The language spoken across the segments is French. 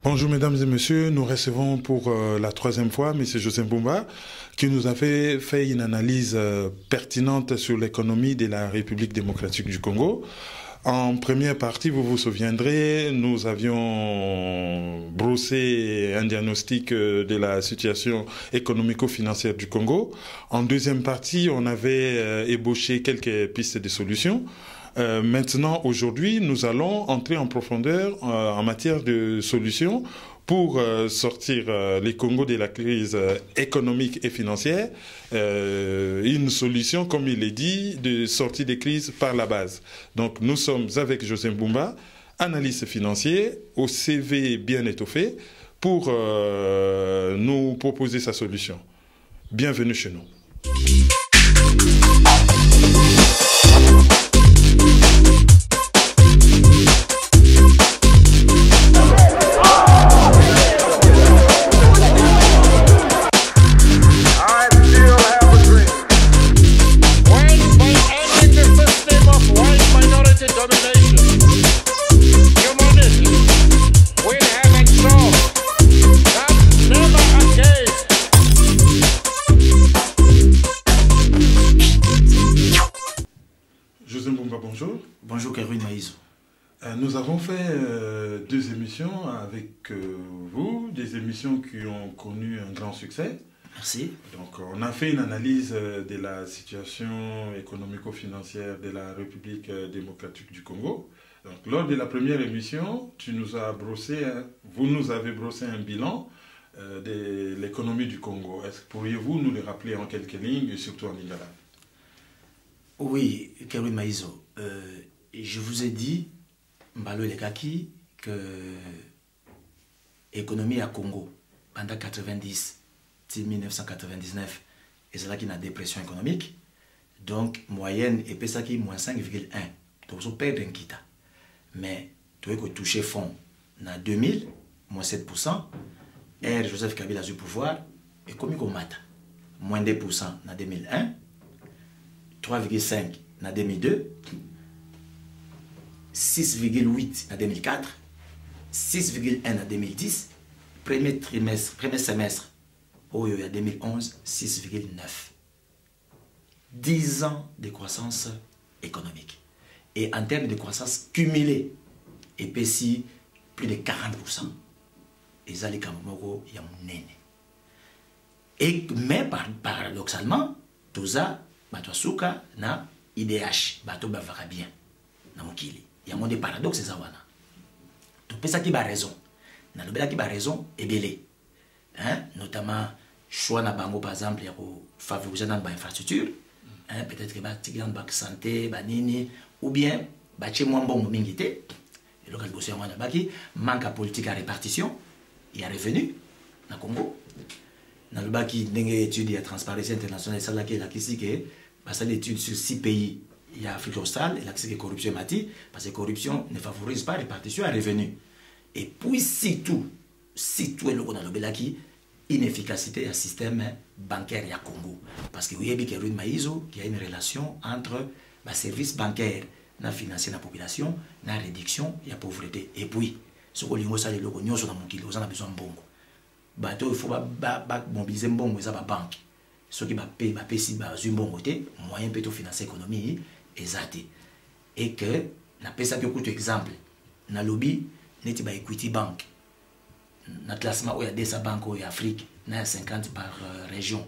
Bonjour mesdames et messieurs, nous recevons pour la troisième fois M. Joseph Mbumba qui nous a fait une analyse pertinente sur l'économie de la République démocratique du Congo. En première partie, vous vous souviendrez, nous avions brossé un diagnostic de la situation économico-financière du Congo. En deuxième partie, on avait ébauché quelques pistes de solutions. Maintenant, aujourd'hui, nous allons entrer en profondeur en matière de solutions pour sortir les Congo de la crise économique et financière. Une solution, comme il est dit, de sortie des crises par la base. Donc, nous sommes avec Joseph Mbumba, analyste financier, au CV bien étoffé, pour nous proposer sa solution. Bienvenue chez nous. Bonjour. Bonjour Kerwin Maïso. Nous avons fait deux émissions avec vous, des émissions qui ont connu un grand succès. Merci. Donc on a fait une analyse de la situation économico-financière de la République démocratique du Congo. Donc lors de la première émission, vous nous avez brossé un bilan de l'économie du Congo. Pourriez-vous nous le rappeler en quelques lignes et surtout en lingala? Oui, Kerwin Maïso. Je vous ai dit, Mbalo Lekaki, que l'économie à Congo, pendant 1999, et c'est là qu'il y a une dépression économique. Donc, moyenne, et ça qui moins 5,1. Donc, on perd un kita. Mais, tu vois que toucher fond, en 2000, moins 7%. R. Joseph Kabila a eu pouvoir, et comme il mata, moins 2% en 2001. 3,5 en 2002, 6,8 en 2004, 6,1 en 2010, premier semestre, en 2011, 6,9. 10 ans de croissance économique. Et en termes de croissance cumulée, épaissi plus de 40%. Et ça, les Camerounais, il y a un nene. Mais paradoxalement, tout ça, bato suka na IDH bato bavaka bien na mokili ya monde paradoxe za wana to pesa ki ba raison na lobela ki ba raison ebele hein, notamment choix na bango par exemple ya ko favoriser dans ba infrastructure hein, peut-être que ba tigian ba santé ba nini ou bien ba che moins bon mingi te et local bossé wana baki manque à politique à répartition il y a revenu na Congo na lobaki ndenge étude ya transparency internationale ça là qui la kisi que parce que l'étude sur 6 pays, il y a Afrique australe, et là c'est que corruption est mati, parce que corruption ne favorise pas la répartition à revenu. Et puis surtout est le Belaki, inefficacité du système bancaire à Congo. Parce que vous avez qu'il y a une relation entre le service bancaire, la financier de la population, la réduction et la pauvreté. Et puis, ce que vous avez besoin de bongo. Il faut mobiliser bongo et la banque. Ceux qui paient si un bon côté, moyen peut financer l'économie et que na pesa que coûte exemple na lobby neti ba Equity Bank na classement où il y a 200 banques en Afrique na 50 par région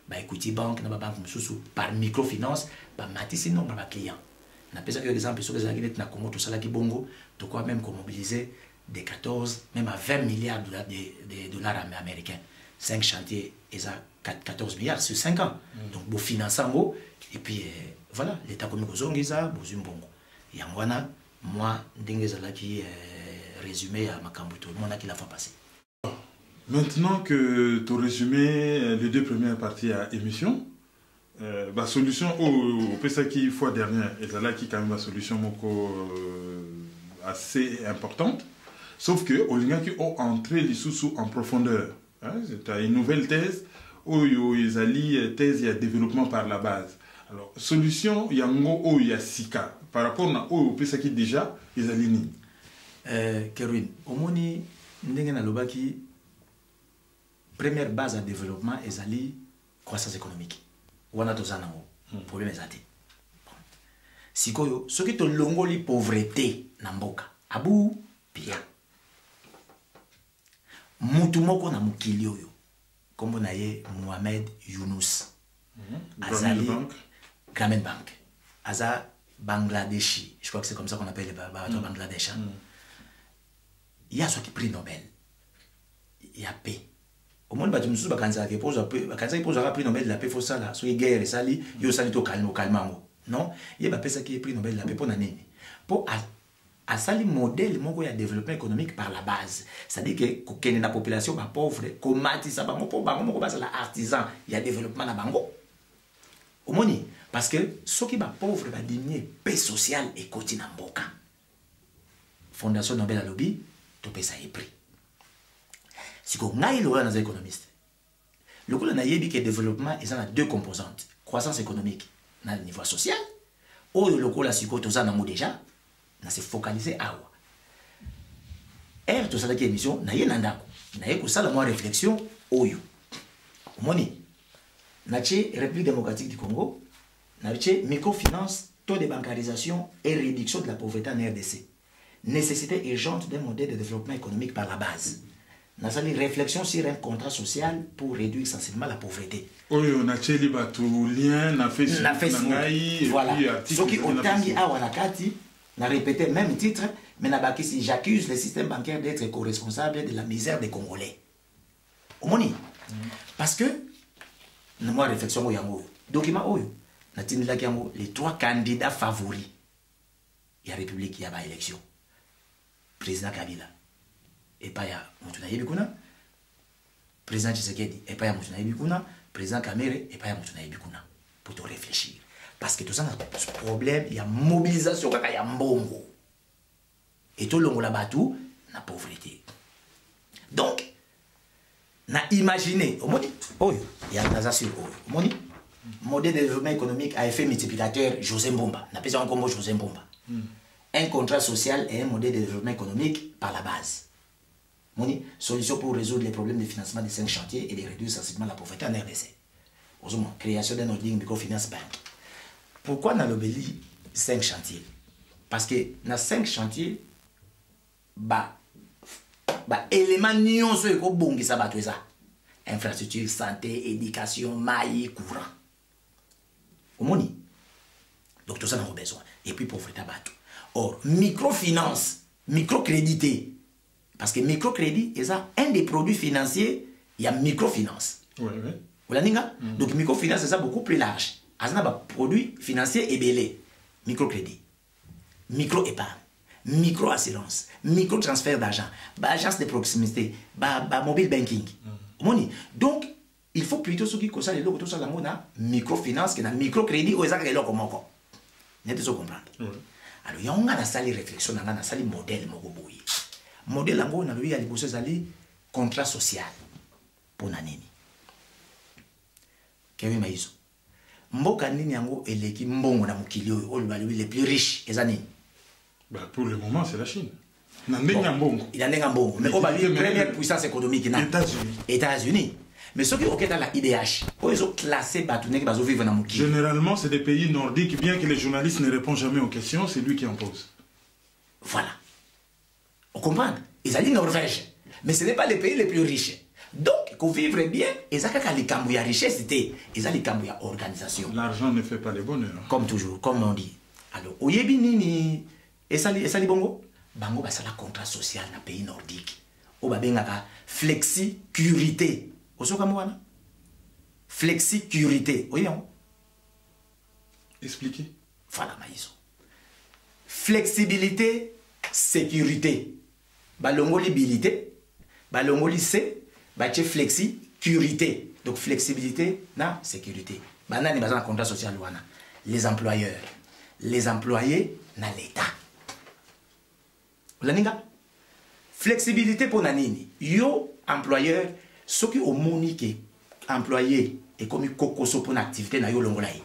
ba Equity Bank na ba banque mususu par microfinance ba matisi nombre ba clients na pesa que exemple sur les agriculteurs na Congo tout ça là qui bongo de quoi même qu'on mobiliser de 14 même à 20 milliards de dollars américains 5 chantiers et ça 14 milliards sur 5 ans. Donc, vous financez en haut, et puis voilà, l'État comme vous avez ça, vous avez bon. Et moi, je qui résumé à ma cambuto, moi, qui l'a fait passer. Maintenant que tu as résumé les deux premières parties à émission, la solution au PSAKI fois dernière, et là qui quand même la solution assez importante, sauf que au lieu qui ont entré les sous en profondeur, tu as une nouvelle thèse. Ils allient thèse et développement par la base. Alors, solution, il y a un Sika. Par rapport à au PSAKI déjà, ils alignent. Kerwin, au moni ndenge nalobaki première base à développement ezali croissance économique wana toza nango problème eza te sikoyo soki tolongoli pauvreté na mboka abu pia mutu moko na mokili oyo kombo na ye Mohamed Younous azali Grameen Bank aza Bangladeshi, je crois que c'est comme ça qu'on appelle les Bangladesh. Il y a soit qui prix Nobel, il y a paix. Au moins, tu me souviens quand ça pose un peu, quand ça pose un prix Nobel de la paix, faut ça là, soit guerre et ça li, il y a ça au calme, non, il y a pas ça qui est prix Nobel de la paix pour l'année. Pour à ça le modèle, mon il y a développement économique par la base, c'est-à-dire que quand la population est pauvre, comment ça va, pour bango, base la artisan, il y a développement na bango. Au moins, parce que ceux qui sont pauvres vont diminuer paix sociale et quotidienne en boca. Fondation Nobel à lobby, tout ça est pris. Si on a un économiste, le coup de que le développement est dans deux composantes. Croissance économique, dans le niveau social, ou le coup de tout ça déjà, on s'est focalisé à quoi. Et tout ça qui est émission, on a eu ça la réflexion, oyo. Moni, Naché, République démocratique du Congo, Naché, microfinance, taux de bancarisation et réduction de la pauvreté en RDC. Nécessité urgente d'un modèle de développement économique par la base. Nous avons une réflexion sur un contrat social pour réduire sensiblement la pauvreté. Oui, on a fait lien, on a fait voilà. Ce qui autant à Wanakati, on a répété le même titre, mais j'accuse le système bancaire d'être co-responsable de la misère des Congolais. Parce que, moi, réflexion, document, les trois candidats favoris. Il y a République, il y a élection. Président Kabila. Et pas ya Moutouna Yebikuna. Président Tshisekedi. Et pas ya Moutouna Yebikuna. Président Kamere. Et pas ya Moutouna Yebikuna. Pour te réfléchir. Parce que tout ça, ce problème, il y a mobilisation, il y a mbongo. Et tout le monde là-bas, tout, la pauvreté. Donc, on a imaginé, au moins, il y a un sur au moins, modèle de développement économique à effet multiplicateur José Mbomba. On appelle ça encore José Mbomba. Un contrat social et un modèle de développement économique par la base. Moni, solution pour résoudre les problèmes de financement des 5 chantiers et de réduire sensiblement la pauvreté en RDC. Osons, création d'un holding microfinance bank. Pourquoi dans l'obéli 5 chantiers? Parce que dans 5 chantiers, éléments nions sur le bon qui s'abattent ça. Infrastructure, santé, éducation, maïs, courant. Au moni. Donc tout ça nous a besoin. Et puis pauvreté bateau. Or, microfinance, microcrédité, parce que microcrédit, c'est un des produits financiers, il y a microfinance. Oui. Donc microfinance, c'est ça beaucoup plus large. Il y a un produit financier ébélé, microcrédit, micro-épargne, micro-assurance, micro-transfert d'argent, agence de proximité, mobile banking. Donc, il faut plutôt ce qui concerne les lots, tout ça, la microfinance, qui est microcrédit, ou les lots comme encore. Vous avez comprendre. Alors, il y a une salle de réflexion, il y a une salle de modèle. Le modèle, il y a un contrat social pour Nanini. Kevin Maïso. Mboka nini yango eleki mbongo na mokili oyo les plus riches ezanini. Pour le moment, c'est la Chine. Il y a un mbongo. Mais on va dire première puissance économique. États-Unis. Mais ceux qui ont dans la IDH, ils ont classé Batounek qui vivre dans Mokili. Généralement, c'est des pays nordiques, bien que les journalistes ne répondent jamais aux questions, c'est lui qui en pose. Voilà. On comprend. Ils ont dit Norvège. Mais ce n'est pas les pays les plus riches. Donc, pour vivre bien, ils ont les richesse, ils ont les organisation. L'argent ne fait pas le bonheur. Comme toujours, comme on dit. Alors, au Yébinini, et ça li bongo, bango c'est la contrat social dans pays nordique. Au babengaka flexicurité. Flexicurité. Oui, non? Expliquez. Voilà, maïso. Flexibilité, sécurité. Balongolibilité, balongolissé, flexicurité. Donc, flexibilité, na sécurité. Banane bazan un contrat social wana. Les employeurs, les employés, na l'État. Laninga? Flexibilité pour nanini. Yo, employeur, ceux qui ont moniqué, employé, et comme kokoso pour une activité, na yo longolaye.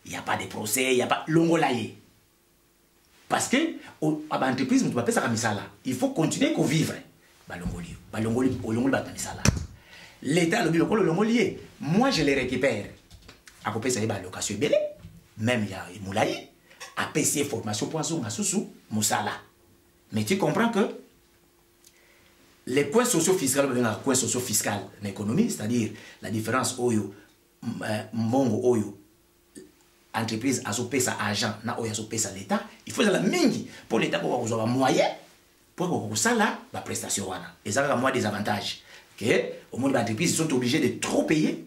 Il n'y a pas de procès, il n'y a pas longolaye. Parce que, à l'entreprise, il faut continuer à vivre. balongoli batamisala l'état lobi lokolo longoli moi je les récupère à couper ça ba location belé même il y a moulayi à PC formation poisson masusu musala mais tu comprends que les coins socio-fiscaux les coins socio-fiscaux en économie c'est-à-dire la différence oyo mbongo oyo entreprise azopesa agent na oyo azopesa l'état il faut la mingi pour l'état pour avoir moyen pour que ça là la prestation wana et ça a moi des avantages que au moins les entreprises sont obligées de trop payer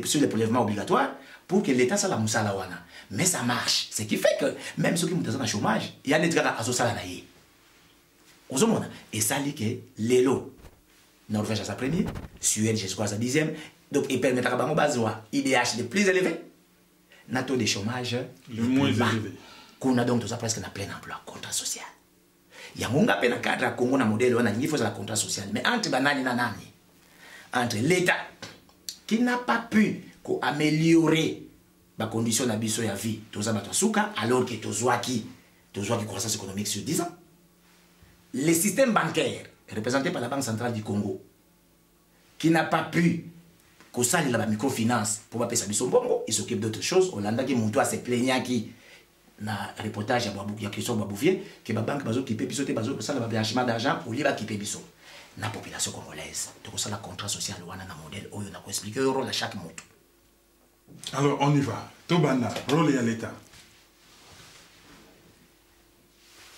sur les prélèvements obligatoires pour que l'état ça la musala wana mais ça marche ce qui fait que même ceux qui sont en chômage il y a des gars azosala na ye ozomona et ça dit que lelo Norvège à sa première Suède je crois à sa 10e donc il permettra à bango bazwa IDH de plus élevé na taux de chômage le moins élevé qu'on a donc tout ça presque na plein emploi contrat social yangonga pe na cadre Congo na modèle wana il faut ça contrat social mais entre banani na nani entre l'état qui n'a pas pu améliorer la condition de biso ya vie toza bato suka alors que tozwaki croissance économique sur 10 ans le système bancaire représenté par la Banque centrale du Congo qui n'a pas pu salir la microfinance pour pas payer sa biso bongo il s'occupe d'autres choses Hollanda qui monto à se plaignant qui na reportage ya Christophe Babouvier que la banque bazo qui paye biso te bazo ça le blanchiment d'argent au lieu qui paye biso na population congolaise donc ça la contrat social wana na modèle oyo na ko expliquer le rôle à chaque moto. Alors on y va tobanda rôle à l'état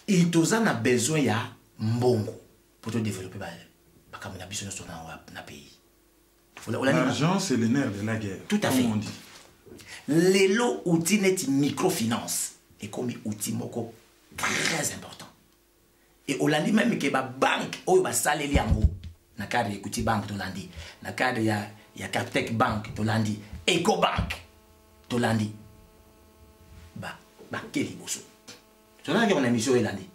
il toza na besoin ya mbongo pour te développer ba kamina biso na pays. L'argent, c'est le nerf de la guerre. Tout à fait. Les lots outils net microfinance est comme outil moko très important. Et on l'a dit même que la banque, ou la salaire yango, na cadre de Kuti Bank, tolandi, na cadre ya Captec Bank, tolandi, EcoBank, tolandi, ba keli boso. Tolandi on a émission elandi,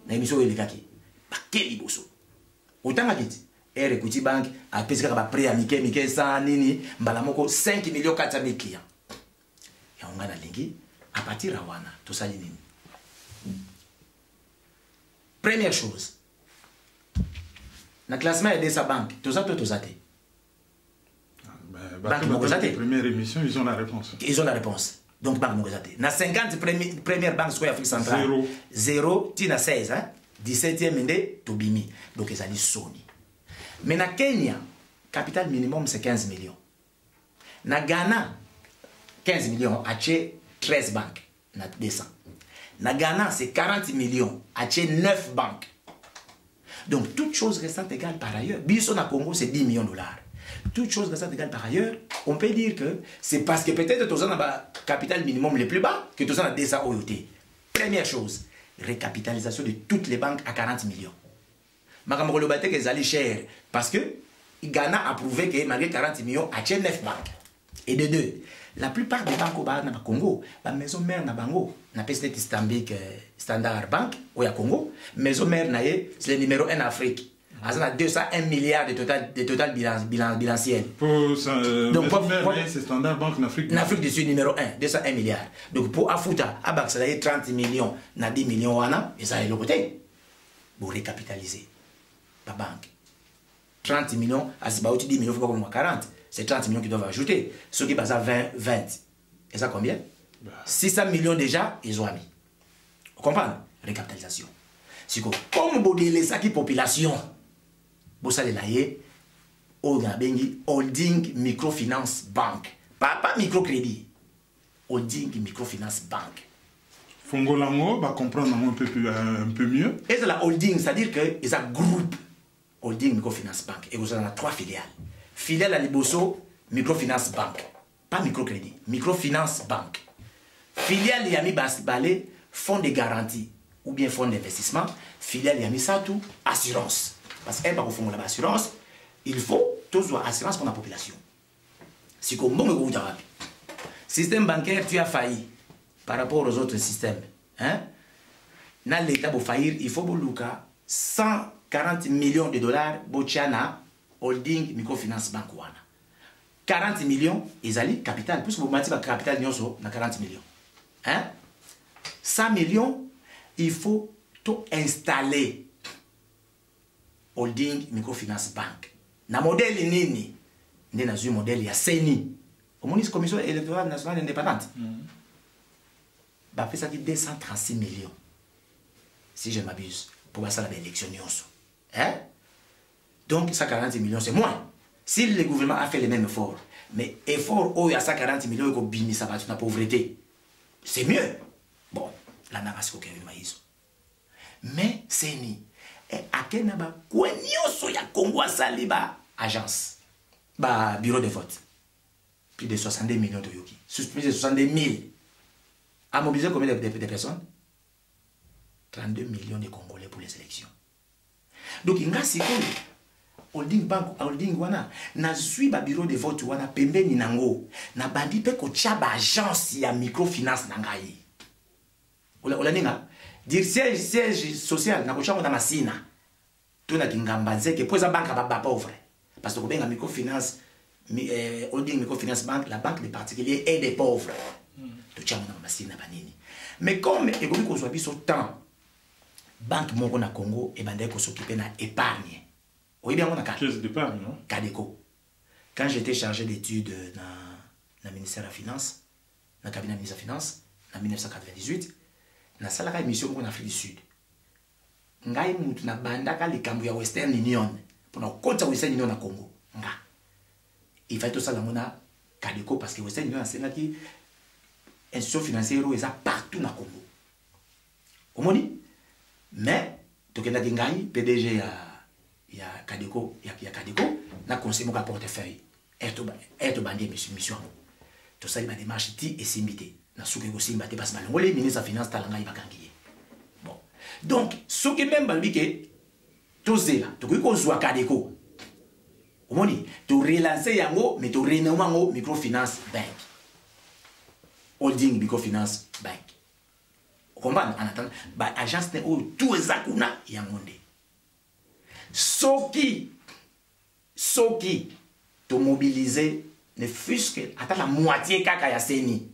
na émission elikaki, ba keli boso. Autant ma kiti. Et Kuti Bank a payé un prêt à Mickey 100 nini, mbalamoko 5 millions 400 000 clients. Et on a lingi à partir de Wana, tout ça nini. Première chose, le classement de sa banque, tout ça, tout ça. Banque Mogozate. Première émission, ils ont la réponse. Ils ont la réponse. Donc, Banque Mogozate. Dans 50 premières banques sur l'Afrique centrale, 0, Tina 16, hein? 17e Inde, Tobimi. Donc, ils ont dit Sony. Mais na Kenya, capital minimum c'est 15 millions. Na Ghana, 15 millions, à 13 banques, na 200. Na Ghana, c'est 40 millions, à 9 banques. Donc, toute chose restante égale par ailleurs. Biso na Congo, c'est 10 millions de dollars. Toute chose restante égale par ailleurs, on peut dire que c'est parce que peut-être que tu as le capital minimum le plus bas que tu as 200 OIT. Première chose, récapitalisation de toutes les banques à 40 millions. Makambo Lobate que zali cher parce que Ghana a prouvé que malgré 40 millions a 9 banques. Et de deux, la plupart des banques au Congo, la maison mère na bango, na PSNet Istanbul Standard Bank au Congo, maison mère c'est le numéro 1 en Afrique. A 201 milliards de total bilanciel. Pour ça, donc c'est Standard Bank en Afrique. En Afrique du Sud numéro 1, 201 milliards. Donc pour Afuta, Abak ça a 30 millions, na 10 millions wana, et ça est le côté. Pour récapitaliser la banque. 30 millions, à ce 10 millions, il faut comme 40. C'est 30 millions qui doivent ajouter. Ceux qui passent à 20. Et ça combien? 600 millions déjà, ils ont mis. Vous comprenez? Récapitalisation. C'est comme vous avez la population, vous allez là, holding microfinance bank. Pas microcrédit. Holding microfinance bank. Fongolango va comprendre un peu mieux. Et c'est la holding, c'est-à-dire que c'est un groupe. Holding Microfinance Bank. Et vous avez 3 filiales. Filiale à Liboso, Microfinance Bank. Pas microcrédit, Microfinance Bank. Filiale Yami Balé, fonds de garantie ou bien fonds d'investissement. Filiale Yami Satou, assurance. Parce qu'elle va au fond de l'assurance, il faut tous assurance pour la population. Si comme bon vous avez système bancaire, tu as failli par rapport aux autres systèmes. Hein? Dans l'état pour faillir, il faut que 140 millions de dollars Bochana Holding Microfinance Bank. 40 millions, ils allaient capital. Puisque vous mettez le capital, il y a 40 millions. Hein? 100 millions, il faut tout installer. holding microfinance bank na modèle nini nde nazwi modèle ya CENI omoni commission électorale nationale indépendante bapesaki 236 millions si je m'abuse pour basala l'élection nyonso hein donc 140 millions c'est moins si le gouvernement a fait les mêmes efforts mais effort il y a 140 millions et que ça va être la pauvreté c'est mieux bon la narration que maïs mais CENI akena ba kwenyoso ya Congo asali ba agence ba bureau de vote plus de 62 millions de yoki plus de 62 000 a mobilisé combien de personnes 32 millions de Congolais pour les élections donc ngasi ko holding bank holding wana na sui ba bureau de vote wana pembeni nango na bandi pe ko tia ba agence ya microfinance na ngai ola ninga dire siège social na ko tia na masina to na kingamba nzeke poza banka ba pauvre parce que ko benga microfinance holding microfinance bank la banque des particuliers et des pauvres to tia na masina banini mais comme ekomi ko zwa biso temps banque moko na Congo et bande ko s'occuper na épargne. Oui bien on a caisse d'épargne non Cadeco. Quand j'étais chargé d'études dans le ministère de la Finance, dans le cabinet ministre de la Finance en 1998, na salaka émission en Afrique du Sud. Ngai mutu na bandaka likambo ya Western Union pour na compte Western Union na Congo. Nga. Il fallait tout ça dans Cadeco parce que Western Union c'est là qui institution financière est partout na Congo. Omoni mais tokenda ngai PDG ya Cadeco ya Cadeco na conseil mon portefeuille eto bandi mission to ça ba démarche ti et simbité na souke ko simbate parce que le ministre de la finance talanga ibakangiye bon donc souke même balbi que to zela to ko zwa Cadeco omoni to relancer yango mais to renommer yango microfinance bank holding microfinance bank comprendre en attendant ba agence ne o tout ezakuna yangonde soki to mobiliser ne fût-ce que à la moitié kaka ya CENI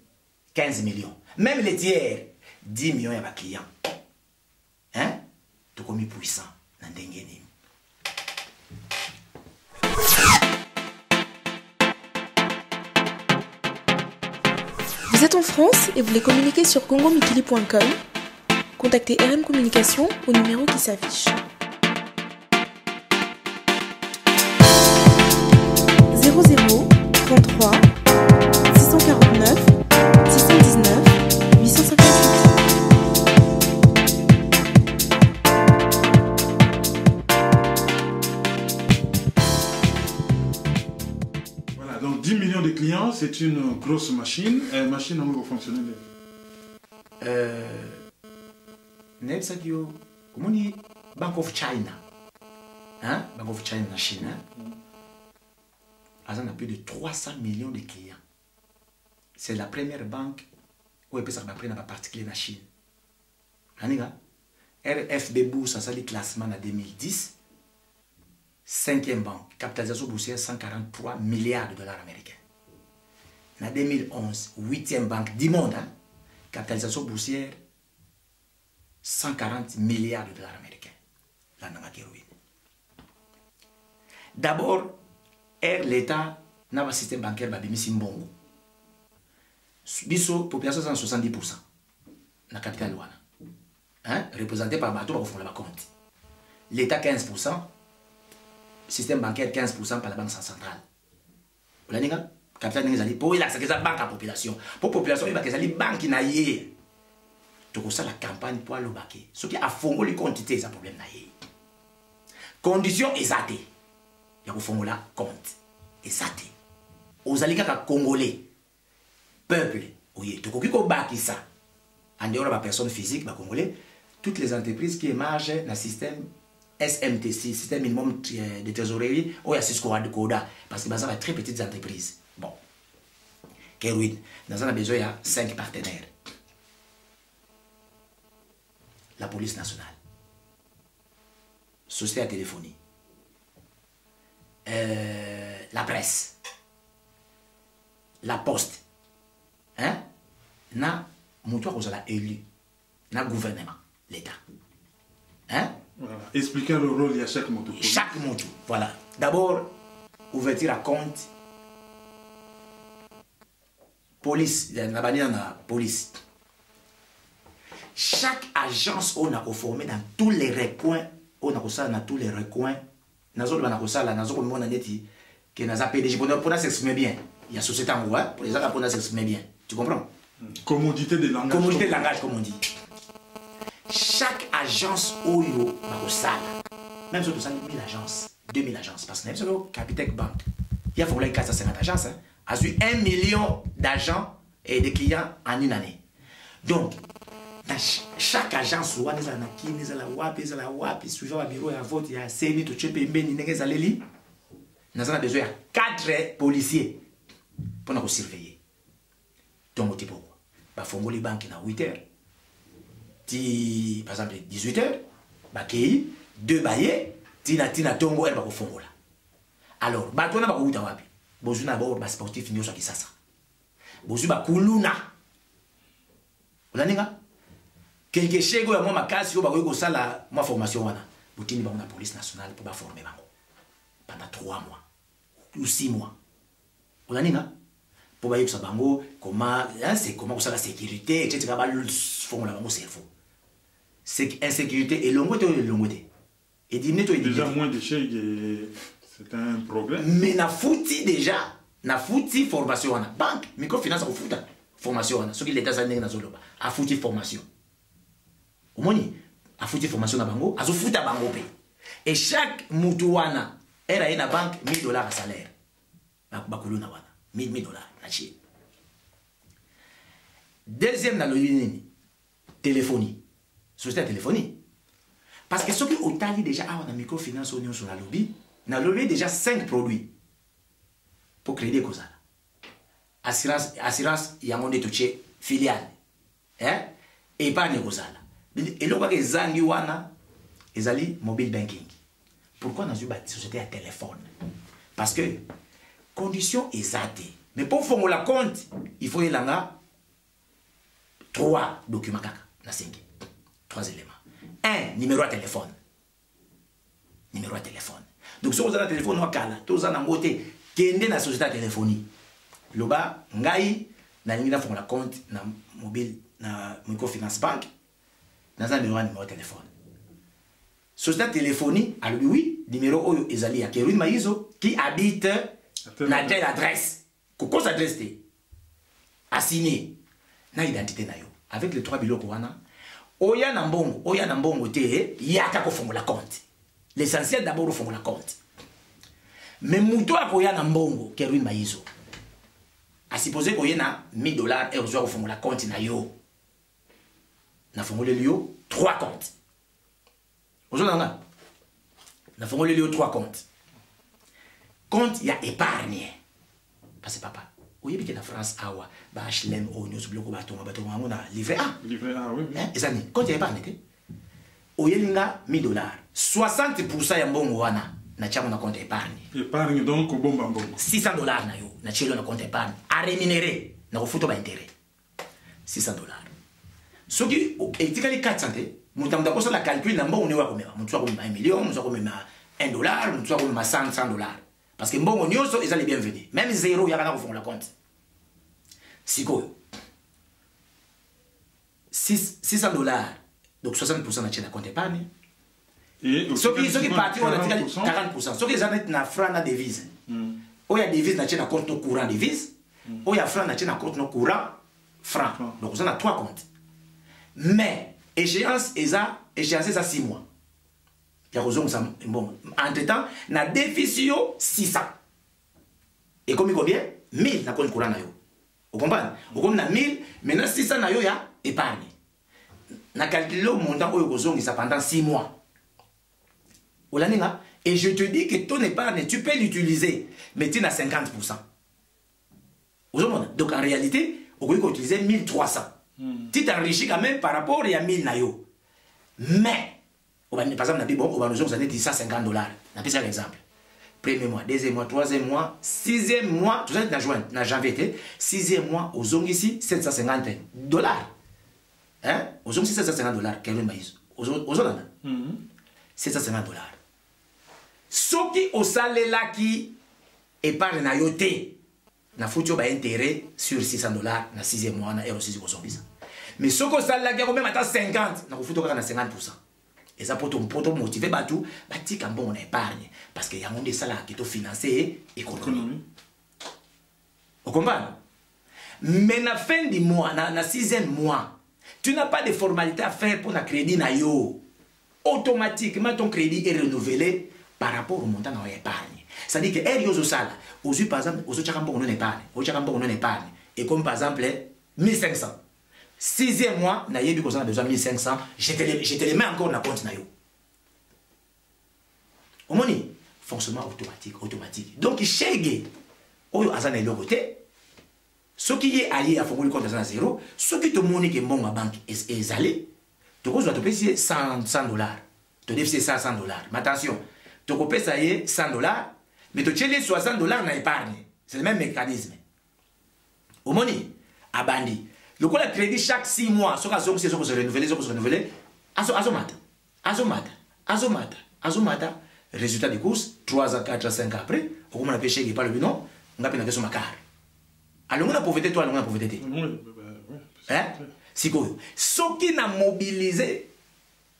15 millions même les tiers 10 millions ya ba clients hein to komi puissant na ndenge nini. Vous êtes en France et voulez communiquer sur congomikili.com? Contactez RM Communication au numéro qui s'affiche. 00 33 649 619 858. Voilà, donc 10 millions de clients, c'est une grosse machine. Machine en fonctionnelle. Nebsakio, Komuni Bank of China. Hein? Bank of China, Chine. Elle a plus de 300 millions de clients. C'est la première banque où elle peut s'apprendre à particulier en Chine. RFB Bourse, ça a le classement en 2010. 5e banque, capitalisation boursière 143 milliards de dollars américains. En 2011, 8e banque du monde, hein? Capitalisation boursière 140 milliards de dollars américains. Là, on a d'abord, l'État n'a pas un système bancaire qui mbongo. Biso, population 70% la capitale wana. Hein? Représenté par bateau qui font le compte. L'État 15%, système bancaire 15% par la banque centrale. Vous l'avez dit? Capitale n'est pour il a sa banque à population. Pour population, il va que ça banque na yé. Donc ça la campagne pour le baquet. Ce qui a fongo les quantités, c'est un problème na yé. Condition exacte. Il y a fongo la compte. Exacte. Aux alliés congolais, peuple, oui, tout qui ko baki ça. En dehors de la personne physique, bah congolais, toutes les entreprises qui émergent dans le système SMTC, système minimum de trésorerie, ou il y a Cisco de Koda, parce que ça va être très petites entreprises. Bon. Kérouine, dans un besoin, il y a 5 partenaires. La police nationale, société à téléphonie, la presse, la poste, hein, na moutoir aux élu, na gouvernement, l'État, hein, Voilà. Expliquer le rôle, il y a chaque moto. Chaque moto, voilà. D'abord, ouverture à compte. Police, il y a la police. Chaque agence, on a formé dans tous les recoins, on a ça dans tous les recoins. Nazo le ça là, nazo comme on a dit que naza PDG pour s'exprimer bien. Il y a société en gros, pour les autres pour s'exprimer bien. Tu comprends? Commodité de langage. Commodité de langage, comme on dit. Chaque agence Oyo Marosala, même sur 1000 agences, 2000 agences, parce que même sur le Capitec Bank, il y a fallu 450 agences, a eu 1 million d'agents et de clients en une année. Donc, dans chaque agence, on a des wapi, suivant le bureau, il y a vote, il y a CNI, tout le monde, nous avons besoin de 4 policiers pour nous surveiller. Donc, il faut que les banques à 8 heures. Par exemple, 18 heures, bakei, 2 baillets, tina tongo, elle va au fond. Alors, batona va où wapi? Bozuna ba sportif nyoso kisasa. Bozu ba kuluna. Olaninga? Quelque chego ya moi makasi yo ba ko sala ma formation wana. Botini ba na police nationale pour ba former bango. Pendant 3 mois ou 6 mois. Olaninga? Pour ba yebsa bango comment c'est comment ça la sécurité etc. ba font la bango cerveau. C'est insécurité et longueté. Et diminuer déjà moins de chèques, c'est un problème. Mais na fouti déjà, na fouti formation na banque, microfinance au foot formation na, ce qui l'état zané na zoloba, a fouti formation. Au moni, a fouti formation na bango, a zo fouta bango pe. Et chaque mutuana, elle a une banque $1000 à salaire. Bakulu na wana, $1000 na chi. Deuxième na loyini, téléphonie. Société de téléphonie. Parce que ce qui au tali déjà a microfinance au sur la lobby, on a lobby déjà 5 produits pour créer cause. Assurance, il y a mon détouché filiale. Hein? Épargne cause. Et là, que zangi wana, ezali mobile banking. Pourquoi on a eu une société à téléphone? Parce que condition exacte. Mais pour faire la compte, il faut y avoir 3 documents na 5. 3 éléments. 1, numéro de téléphone. Numéro de téléphone. Donc, si vous avez un téléphone, vous avez un côté qui est dans la société de téléphonie. Loba, ngai, na linga font la compte na mobile, na microfinance bank, na un numéro de téléphone. Société de téléphonie, alors oui, numéro oyo ezali ya Kerwin Maizo qui habite na telle adresse. Koko s'adresse assigné na identité na yo. Avec les 3 biloko wana. Oya nambongo te yaka ko fongola compte. L'essentiel d'abord au fongola compte. Mais muto akoya nambongo Kerwin Maizo. A supposer ko yena $1000 et ozo fongola compte na yo. Na fongole yo 3 comptes. Ozo nanga. Na fongole yo 3 comptes. Compte ya épargne. Parce que papa oui, bien que en France, awa, bah HLM, on nous bloque bateau, on a livret A. Livret A, oui. Et ça, quand il n'y a pas de $1000, $60% de bon wana, na chamo na compte épargne. Épargne donc au bon bambou. $600 na yo, na chelo na compte épargne. À rémunérer, na refuto ba intérêt. $600. Ce qui est égal 400, mutam da kosa la calcul na mbongo ne wa komema. Mutu wa komema 1 million, mutu wa komema $1, mutu wa komema $100. Parce que bon, on y est les bienvenus. Même 0, il y a rien à faire la compte. Si quoi? $600. Donc 60% de la compte épargne. Et ceux qui partent, on a 40%. Ceux qui ont un franc de devise. Ou il y a devise dans le compte courant devise. Ou il y a franc dans le compte courant franc. Donc on a 3 comptes. Mais échéance, c'est ça 6 mois. Bon, entre-temps, na déficit 600. Et comme combien 1000 na compte courant na yo. Vous comprenez? Vous comprenez 1000, maintenant 600 na yo ya épargne. Na calculer le montant où vous ça pendant 6 mois. Et je te dis que ton épargne, tu peux l'utiliser, mais tu as 50%. Donc en réalité, vous pouvez utiliser 1300. Tu t'enrichis quand même par rapport à 1000 na yo. Mais par exemple, on va nous donner $150. On a pris un exemple. Premier mois, deuxième mois, troisième mois, sixième mois, tout ça n'a jamais été. Sixième mois, aux ongles ici, $750. Hein? Aux ongles $750, Kerwin Maizo. Aux ongles, 750 $. Soki osalela qui épargne na yote, na futur ba intérêt sur 600 $, na 6e mois, na euro 6 kosombisa. Mais soki osalela qui a même à 50, na futur na 50%. Et ça pour motiver batou, batika bon na épargne. Parce qu'il y a un monde de salaire qui est financé économie. Vous comprenez? Mais à la fin du mois, na 6e mois, tu n'as pas de formalité à faire pour un crédit na yo. Automatiquement, ton crédit est renouvelé par rapport au montant dans l'épargne. C'est-à-dire que R yo sala, aujourd'hui par exemple, aux autres on épargne, aux autres on épargne. Et comme par exemple 1500. 6e mois, na yebi qu'on a besoin de 1500, je te les mets encore dans le compte na yo. Au moins, fonctionnement automatique. Donc, chez Oyo azana et l'autre côté, ce qui est allié à formuler compte à zéro, ce qui te monnaie que mon banque est allé, tu dois te payer 100 $. Tu dois payer 100 $. Mais attention, tu dois payer 100 $, mais tu tiens les 60 $ dans l'épargne. C'est le même mécanisme. Au moins, à Bandi, le coup de crédit chaque 6 mois, ce qui se renouveler, azomata, résultat des courses, 3 à 4 à 5 après, on a pêché qui parle du nom, on a payé sur ma carte. Alors, on a pauvreté, toi, on a pauvreté. Hein? Si quoi? Ce qui a mobilisé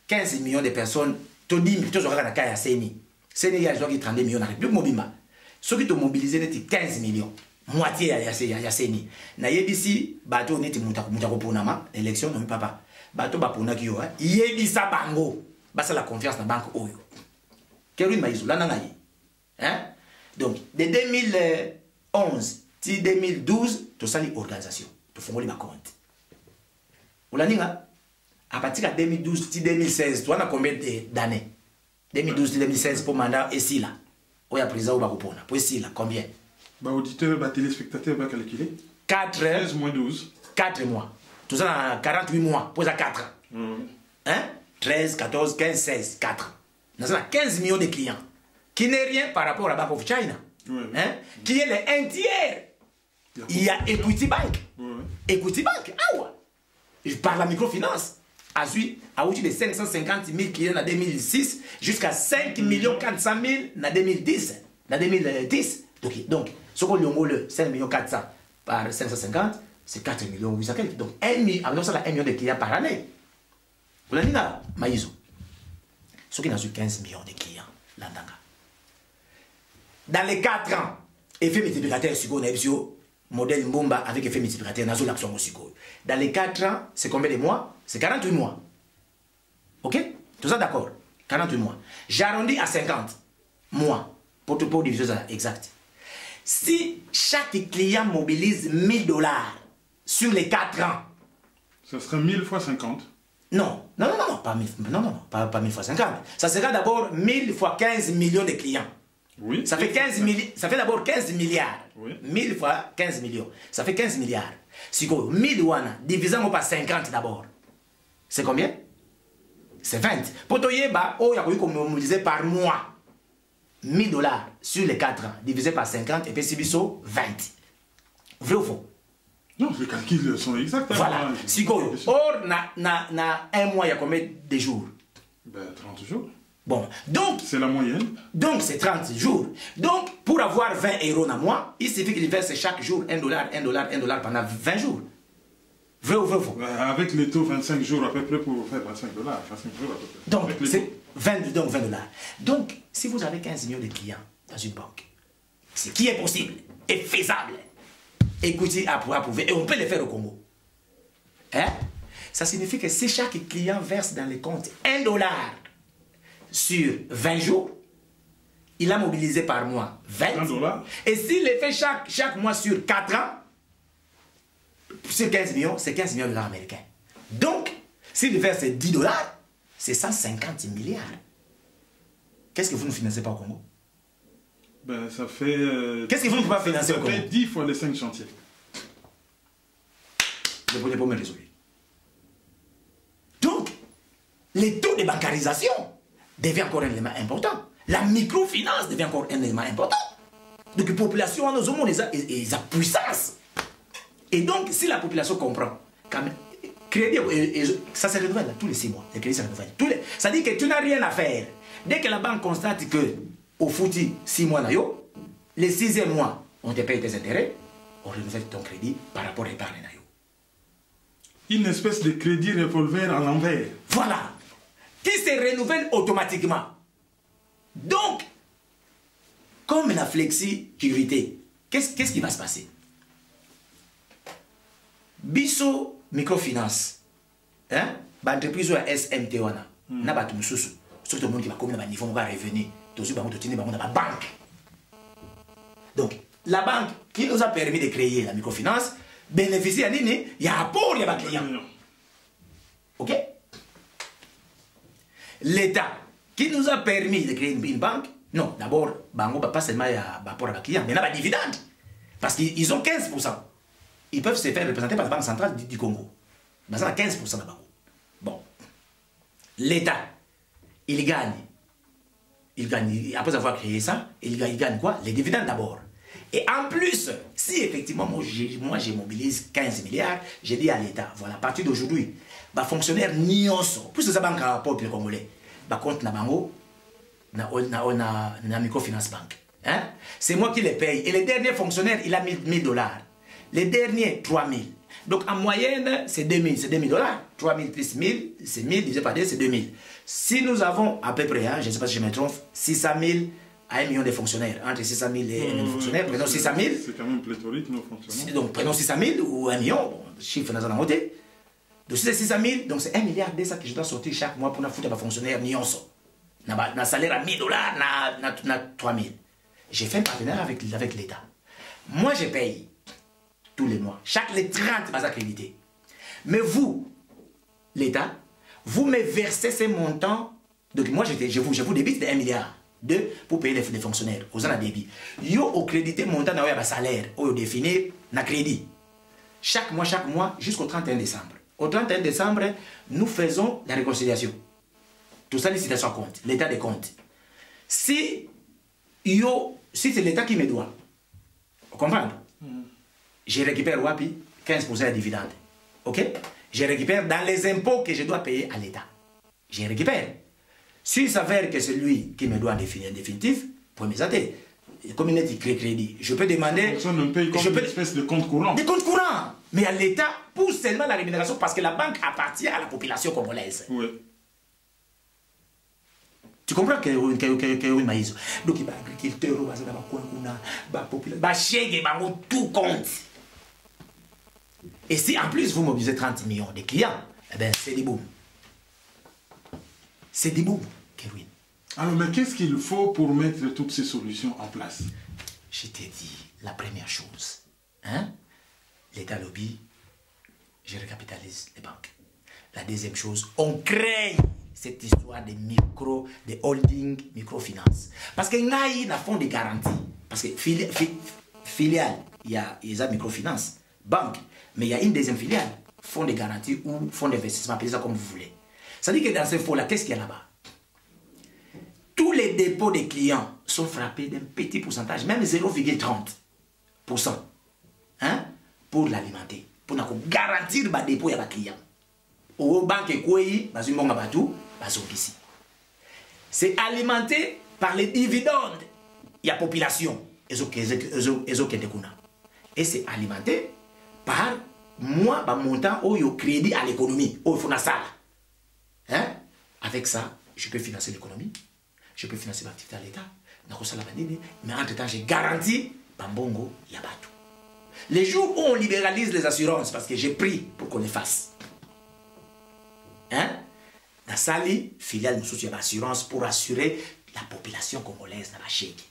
15 millions de personnes, tu dis, tu auras la caille à Séni. Séni, il y a 32 millions dans la République Mobimba. Ce qui a mobilisé, c'est 15 millions. Moitié à Séni. Naïbisi, bateau n'est pas pour l'élection, non, papa. Bateau, bapona qui yoa, yébisa bango. Basa la confiance dans la banque Oyo. Kéroui Maïsou, là, nanaï. Hein? Donc, de 2011 à 2012, tu as une organisation. Tu fais un compte. À partir de 2012 à 2016, tu as combien d'années? 2012 à 2016 pour mandat et si là. Où y a pris ça ou pas pour si là, combien? Bah, auditeur, bah, téléspectateur, va calculer. 4 13 moins 12. 4 mois. Tout ça dans 48 mois. Pour ça 4. Hein? 13, 14, 15, 16, 4. Nous avons 15 millions de clients. Qui n'est rien par rapport à la Bank of China. Hein? Qui est le 1/3. Il y a Equity Bank. Equity Bank. Ah ouais. Par la microfinance. À outil de 550 000 clients en 2006 jusqu'à 5 400 000 en 2010. En 2010. Donc, ce qu'on le 5 400 000 par 550, c'est 4 800 000. Donc, 1 million de clients par année. Vous l'avez dit là, Maïzo. Ce qui n'a eu 15 millions de clients, l'Andanga. Dans les 4 ans, effet multiplicateur sur modèle Mbomba avec effet multiplicateur, dans les 4 ans, c'est combien de mois? C'est 48 mois. Ok? Tout ça d'accord? 48 mois. J'arrondis à 50 mois pour diviser ça exact. Si chaque client mobilise 1 000 $ sur les 4 ans, ça serait 1000 fois 50. Non, pas 1000 fois 50. Ça sera d'abord 1000 fois 15 millions de clients. Oui. Ça fait 15 milliards. Ça fait d'abord 15 milliards. Oui. 1000 fois 15 millions. Ça fait 15 milliards. Si vous 1000 wana, divisons par 50 d'abord. C'est combien? C'est 20. Pour toi, il y a mobilisé par mois. 1 000 $ sur les 4 ans, divisé par 50, et puis si biso 20. Vrai ou faux? Non, les calculs sont exacts. Voilà. Si or, na un mois, il y a combien de jours? Ben, 30 jours. Bon, donc... C'est la moyenne. Donc, c'est 30 jours. Donc, pour avoir 20 € dans mois, il suffit qu'il verse chaque jour 1 $, 1 $, 1 $ pendant 20 jours. Vrai ou faux? Avec les taux 25 jours à peu près pour faire 25 $. 25 jours à peu près. Donc, c'est 20 $. Donc, si vous avez 15 millions de clients dans une banque, ce qui est possible et faisable, écoutez, approuvé, et on peut le faire au Congo. Hein? Ça signifie que si chaque client verse dans les comptes 1 $ sur 20 jours, il a mobilisé par mois 20. 1 $. Et s'il le fait chaque mois sur 4 ans, sur 15 millions, c'est 15 millions de dollars américains. Donc, s'il verse 10 $, c'est 150 milliards. Qu'est-ce que vous ne financez pas au Congo? Ben, ça fait... Qu'est-ce que vous ne pouvez pas financer au Congo? Ça fait 10 fois les 5 chantiers. Je ne peux pas me résoudre. Donc, les taux de bancarisation devient encore un élément important. La microfinance devient encore un élément important. Donc, la population, nous avons des puissance. Et donc, si la population comprend, quand même, crédit, ça se renouvelle tous les 6 mois. Les crédits se renouvellent. Ça dit que tu n'as rien à faire. Dès que la banque constate que au foutu 6 mois, le 6e mois, on te paye tes intérêts, on renouvelle ton crédit par rapport à l'épargne. Une espèce de crédit revolver à l'envers. Voilà. Qui se renouvelle automatiquement. Donc, comme la flexi-sécurité, qu'est-ce qui va se passer? Biso microfinance, hein? L'entreprise SMT, n'a pas tout le monde surtout le monde qui va comme niveau va revenir, tout aussi dans la banque. Donc, la banque qui nous a permis de créer la microfinance bénéficie à Nini, il y a un apport, il y a un client. Ok? L'État qui nous a permis de créer une banque, non, d'abord, Bango pas seulement il y a un apport à un client, mais il y a un dividende. Parce qu'ils ont 15%. Ils peuvent se faire représenter par la Banque centrale du Congo. Mais ça a 15% de Bango. Bon. L'État, il gagne. Après avoir créé ça, il gagne quoi? Les dividendes d'abord. Et en plus, si effectivement, moi je mobilise 15 milliards, j'ai dit à l'État, voilà, à partir d'aujourd'hui, les fonctionnaires nyonso, plus ça banque à peuple congolais, compte na bango, na microfinance bank. Hein? C'est moi qui les paye. Et les derniers fonctionnaires, il a 1000 dollars. Les derniers, 3000. Donc en moyenne, c'est 2000. C'est 2000 dollars. 3000 plus 1000, c'est 1000 divisé par 2, c'est 2000. Si nous avons à peu près, hein, je ne sais pas si je me trompe, 600 000 à 1 million de fonctionnaires. Entre 600 000 et 1 million de fonctionnaires, prenons 600 000. C'est quand même pléthorique, nos fonctionnaires. Donc prenons 600 000 ou 1 million, bon, chiffre dans la montée. Donc si c'est 600 000, donc c'est 1 milliard de ça que je dois sortir chaque mois pour foutre à ma fonctionnaire nyonso. Na salaire à 1000 dollars, na 3000. J'ai fait un partenariat avec l'État. Moi, je paye tous les mois. Chaque les 30 bases accréditées. Mais vous, l'État, vous me versez ces montants. Donc moi, je vous débite de 1 milliard pour payer les fonctionnaires. Aux ans de débit. Yo au crédité montant dans le salaire. Au définir na crédit. Chaque mois, jusqu'au 31 décembre. Au 31 décembre, nous faisons la réconciliation. Tout ça, les citations comptent. L'état des comptes. Si c'est l'État qui me doit, vous comprenez? Je récupère wapi 15% de dividendes. Ok? Je récupère dans les impôts que je dois payer à l'État. Je récupère. S'il s'avère que c'est lui qui me doit en définitif, pour mes athées, comme il est écrit crédit, je peux demander. Personne ne paye comme une espèce de compte courant. Des comptes courants. Mais à l'État, pour seulement la rémunération, parce que la banque appartient à la population congolaise. Oui. Tu comprends que oui, maïs. Donc, il y a agriculteur, il y a chèque, tout compte. Et si en plus vous mobilisez 30 millions de clients, eh bien, c'est des booms. C'est des booms, Kevin. Alors, mais qu'est-ce qu'il faut pour mettre toutes ces solutions en place? Je t'ai dit, la première chose, hein, l'État lobby, je recapitalise les banques. La deuxième chose, on crée cette histoire de holding, microfinance. Parce que nous avons un fonds de garantie. Parce que filiale, il y a microfinance, banque, mais il y a une deuxième filiale, fonds de garantie ou fonds d'investissement, appelez ça comme vous voulez. Ça dit que dans ce fonds-là, qu'est-ce qu'il y a là-bas? Tous les dépôts des clients sont frappés d'un petit pourcentage, même 0,30%, hein, pour l'alimenter, pour garantir le dépôt à la client. Au banque c'est alimenté par les dividendes. Il y a population. Et c'est alimenté par moi, montant au crédit à l'économie. Au fond ça. Hein? Avec ça, je peux financer l'économie. Je peux financer l'activité à l'État. Mais entre-temps, j'ai garanti Bambongo Yabatou. Les jours où on libéralise les assurances, parce que j'ai pris pour qu'on les fasse. Hein? Dans Sali, filiale de l'assurance pour assurer la population congolaise dans la chèque.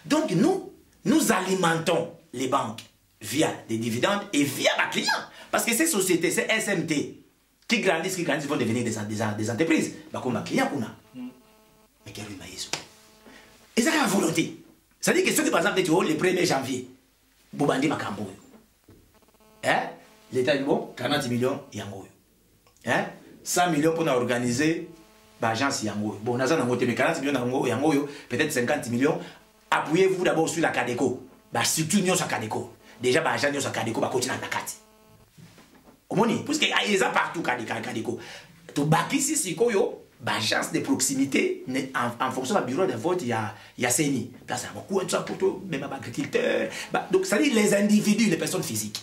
Donc nous alimentons les banques via des dividendes et via les clients. Parce que ces sociétés, ces SMT, qui grandissent, vont devenir des entreprises. Comme un client qu'on a. Mais qui a eu maïs. Et ça a la volonté. Ça dit que ceux qui, par exemple, le 1er janvier, Bobandi Makambo. Hein? L'État dit bon, 40 millions, Yango. Hein? 100 millions pour organiser l'agence Yango. Bon, nous avons 40 millions Yango, peut-être 50 millions. Appuyez-vous d'abord sur la Cadeco. Surtout nous sur la Cadeco. Déjà, l'agence sur la Cadeco va continuer à la carte. Au moins, parce qu'il y a Cadeco. Tu bâtis ici, agence de proximité en fonction du bureau de vote, il y a CENI. Là, c'est beaucoup de ça pour tout, même agriculteurs. Donc, ça dit les individus, les personnes physiques.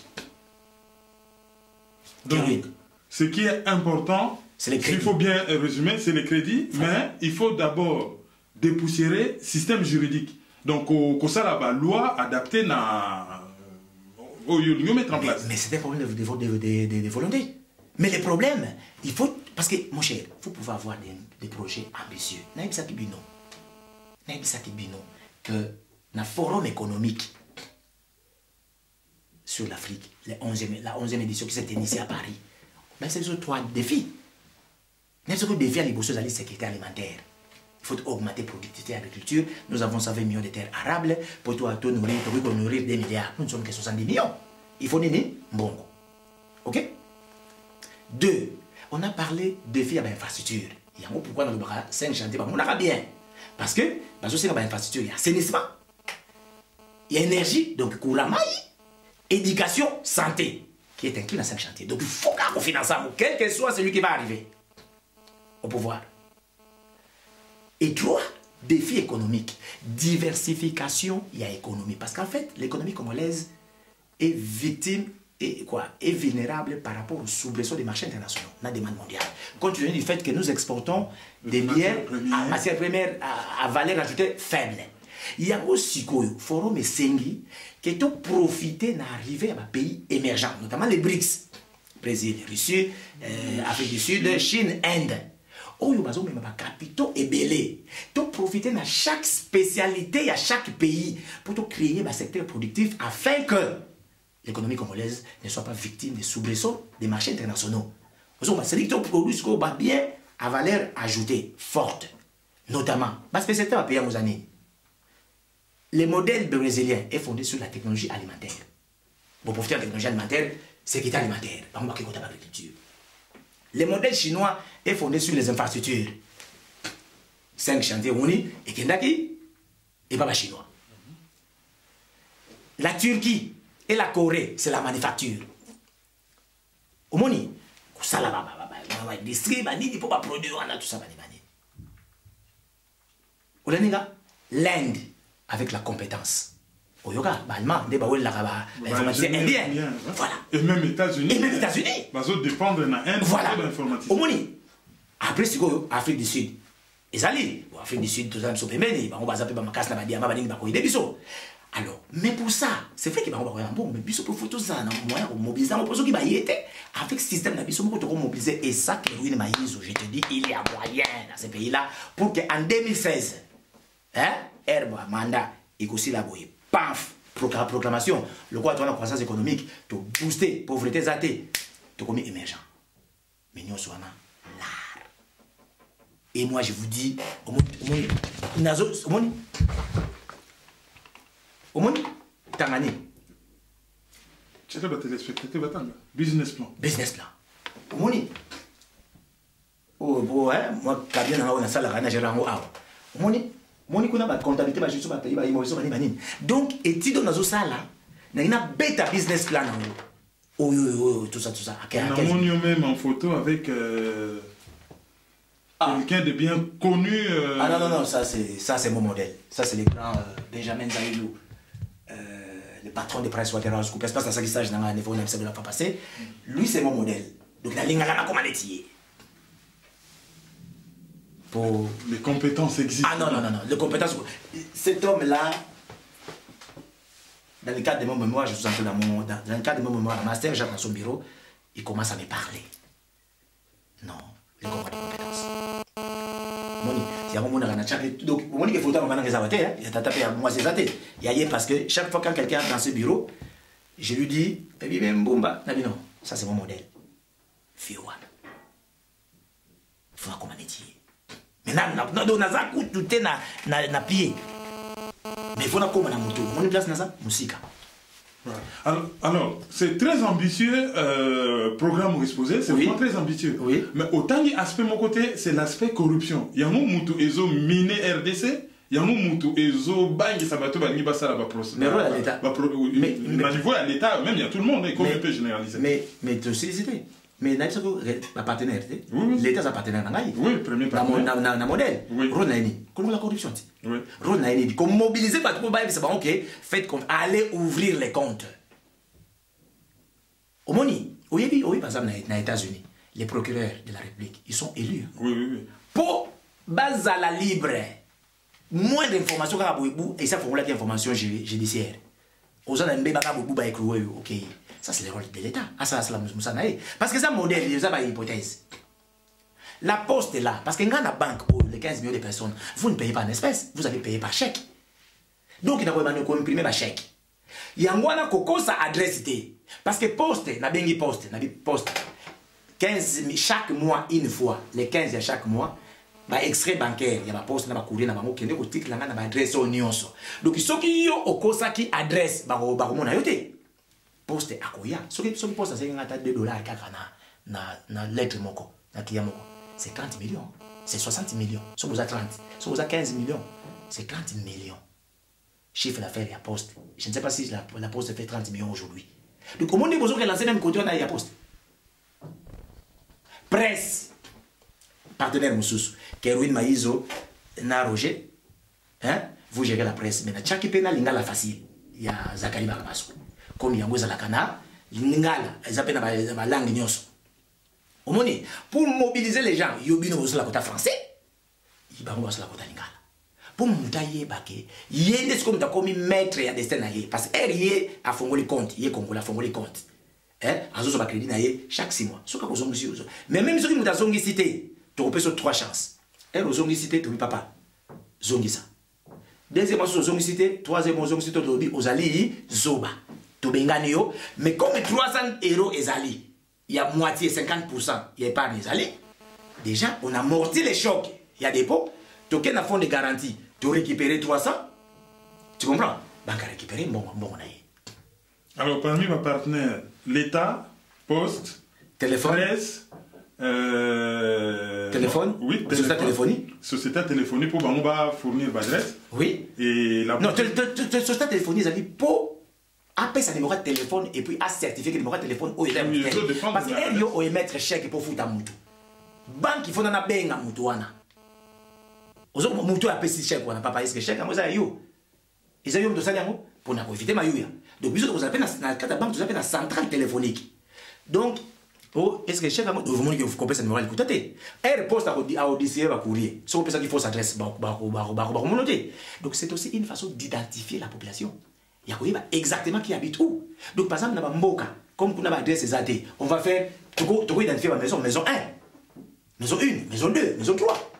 Donc, ce qui est important, c'est il faut bien résumer, c'est les crédits, mais il faut d'abord dépoussiérer le système juridique. Donc, ça, la loi adaptée au mettre en place. Mais c'est un problème de volonté. Mais le problème, il faut... Parce que, mon cher, il faut pouvoir avoir des projets ambitieux. Naïbisaki Bino, que le forum économique sur l'Afrique, la 11e édition qui s'est initiée à Paris, mais c'est sur 3 défis. Même ce que le défi à l'Ibosso, c'est la sécurité alimentaire. Il faut augmenter la productivité de l'agriculture. Nous avons 120 millions de terres arables. Pour tout nourrir 2 milliards. Nous ne sommes que 70 millions. Il faut nini mbongo. Ok? 2. On a parlé de défis à l'infrastructure. Il y a pourquoi dans le 5 chantiers, on a bien. Parce que, dans l'infrastructure, il y a assainissement, il y a énergie, donc courant, éducation, santé, qui est inclus dans 5 chantiers. Donc il faut qu'on finance ça, quel que soit celui qui va arriver au pouvoir. Et 3, défi économique. Diversification, il y a économie. Parce qu'en fait, l'économie congolaise est victime est vulnérable par rapport aux soubresauts des marchés internationaux, la demande mondiale. Compte tenu du fait que nous exportons des biens à matières premières à valeur ajoutée faible. Il y a aussi le forum et Sengi qui ont profité d'arriver à des pays émergents, notamment les BRICS, Brésil, Russie, Afrique du Sud, Chine, Inde. Oh, il y a des capitaux et belés. Tu profiter de chaque spécialité à chaque pays pour créer un secteur productif afin que l'économie congolaise ne soit pas victime des soubresauts des marchés internationaux. C'est-à-dire que tu produis bien à valeur ajoutée forte, notamment parce que c'est un pays à Mozambique. Le modèle brésilien est fondé sur la technologie alimentaire. Pour profiter de la technologie alimentaire, sécurité alimentaire, par exemple, côté l'agriculture. Le modèle chinois est fondé sur les infrastructures. 5 chantiers unis et Kendaki et pas chinois. La Turquie et la Corée, c'est la manufacture. Au moni, ça là, distribuer, il faut pas produire, on a tout ça. L'Inde, avec la compétence. Oyoga, allemand, l'informatique indienne. Voilà. Et même États-Unis. Et même États-Unis. Parce que dépendre de l'Inde, voilà. L'informatique. Au moni, après, c'est quoi Afrique du Sud. Et ça l'est. Afrique du Sud, tout ça, on va zapper ma casse, alors, mais pour ça, c'est vrai qu'il va y avoir un bon, mais il faut tout ça, on mobiliser, on peut avec ce système, il faut mobiliser, et ça, que je te dis, il y a moyen dans ces pays-là, pour qu'en 2016, Herbe, mandat, et aussi la boue, paf, proclamation, le quoi, tu as la croissance économique, tu booster, pauvreté, zate, tu commis émergent. Mais nous sommes l'art. Et moi, je vous dis, au monde, Tangani. Tu as téléspectateur, business plan. Business plan. Au monde, moi, quand je suis dans la salle, je suis dans la salle. La comptabilité, donc, études dans la salle, il y a un bêta business plan. Tout ça. On a même en photo avec quelqu'un de bien connu. Ah non, ça c'est mon modèle. Ça c'est le grand Benjamin Zahilou. Le patron de PricewaterhouseCoopers, parce que ça qui s'agit dans le niveau de la pas passé. Lui c'est mon modèle. Donc la ligne à comment l'étier. Pour les compétences existent. Ah non, les compétences. Cet homme-là, dans le cadre de mon mémoire, je suis entré dans le cadre de mon mémoire, master, j'ai dans son bureau, il commence à me parler. Non, il comprend les compétences. Il y a un moment donc, il faut que il y a tapé à moi, c'est ça. Il y a parce que chaque fois quand quelqu'un est dans ce bureau, je lui dis, non, ça c'est mon modèle. Fiouane. Il faut qu'on métier. Mais on a tout na pied. Mais il faut qu'on ait moto. On est place dans ça, musique. Alors, c'est très ambitieux, programme exposé, c'est vraiment très ambitieux. Oui. Mais autant l'aspect de mon côté, c'est l'aspect corruption. Il y a un moutou ezo miné RDC, il y a un moutou ezo bang sabato bani basa la procès. Mais voilà l'État. Mais niveau à l'État, même il y a tout le monde, comment on peut généraliser. Mais tu sais, Mais il y a un partenaire. Oui. L'État est un partenaire. Oui, premier partenaire. Dans modèle. Oui. Comment la corruption? Oui. Comme mobiliser, c'est bon, ok, faites comme allez ouvrir les comptes. Au Moni, oui, par exemple, dans les États-Unis, les procureurs de la République, ils sont élus. Oui. Pour base à la libre, moins d'informations qu'à Boubou, et ça, il faut que l'information judiciaire. Aux gens d'un bébé, ok. Ça, c'est le rôle de l'État. Ah, ça, c'est la moussa. Parce que ça, modèle, il y a une hypothèse. La poste est là. Parce que dans la banque, pour les 15 millions de personnes, vous ne payez pas en espèces, vous avez payé par chèque. Donc, il y a pas imprimé par chèque. Il y a un coco, ça adresse. Parce que poste, n'a bien poste, 15 chaque mois, une fois, les 15 à chaque mois, bah, extrait bancaire, il y a ma poste, il y a ma courrier, il y a ma moque, il y a ma adresse au nyonso. Donc, ceux qui ont au cosa qui adresse, bah, mon ayote. Poste à quoi? Ceux qui postent, c'est $2 na lettre moko, na client moko. C'est 30 millions, c'est 60 millions. Si vous avez 30, si vous avez 15 millions, c'est 30 millions. Chiffre d'affaires, il y a poste. Je ne sais pas si la poste fait 30 millions aujourd'hui. Donc, comment on dit que lancer même côté, on a la poste. Presse, partenaire Moussous, Kerouine Maïzo, na Roger, hein? Vous gérez la presse. Mais chaque pena lingala facile. Il y a Zakari Bakabasko. Comme il y a Ngoza Lakana, lingala, ils appellent la langue nyonso. Au moins, pour mobiliser les gens, il y a la côté français, il y a la côté lingala. Pour moutailler baké, il y a des comme comme maître à destin parce que il a fondé les comptes, il est congolais a fondé les comptes. Hein, azo so ba crédit naie chaque 6 mois. Ce que vous monsieur. Mais même ceux qui muta zongi cité, tu peux sur 3 chances. Elle zongi cité tu papa. Zongi ça. Deuxième fois zongi cité, troisième zongi cité tu aux ali zoba. Tu bengani yo, mais comme 300 € ezali, il y a moitié 50%, il y a pas des ali. Déjà, on a amorti les chocs. Il y a des pots, tu as un fonds de garantie. Tu récupères 300, tu comprends? Banque a récupéré, bon, alors, parmi mes partenaires, l'État, Poste, téléphone, presse, téléphone, oui, société téléphonie. Société téléphonie pour fournir l'adresse. Oui. Et la non, société téléphonie, ça dit pour appeler sa numéro de téléphone et puis à certifier que le numéro de téléphone au émettre. Parce qu'il y a émettre chèque pour foutre à Moutou. Banque, il faut en avoir un Moutouana. Moutou a payé ce chèque, on n'a pas payé ce chèque, ils ont eu de salaire pour éviter ma yuya. Donc, vous avez dans le cadre de la banque, vous avez la centrale téléphonique. Donc, est-ce que le chef a dit que vous comprenez cette numéro? Écoutez, elle répond à Odyssée, à courrier. Si vous pensez qu'il faut s'adresser, donc c'est aussi une façon d'identifier la population. Il y a exactement qui habite où. Donc, par exemple, dans Mboka, comme vous avez adressé ces athées, on va faire, tu peux identifier ma maison, maison 1, maison 1, maison 2, maison 3.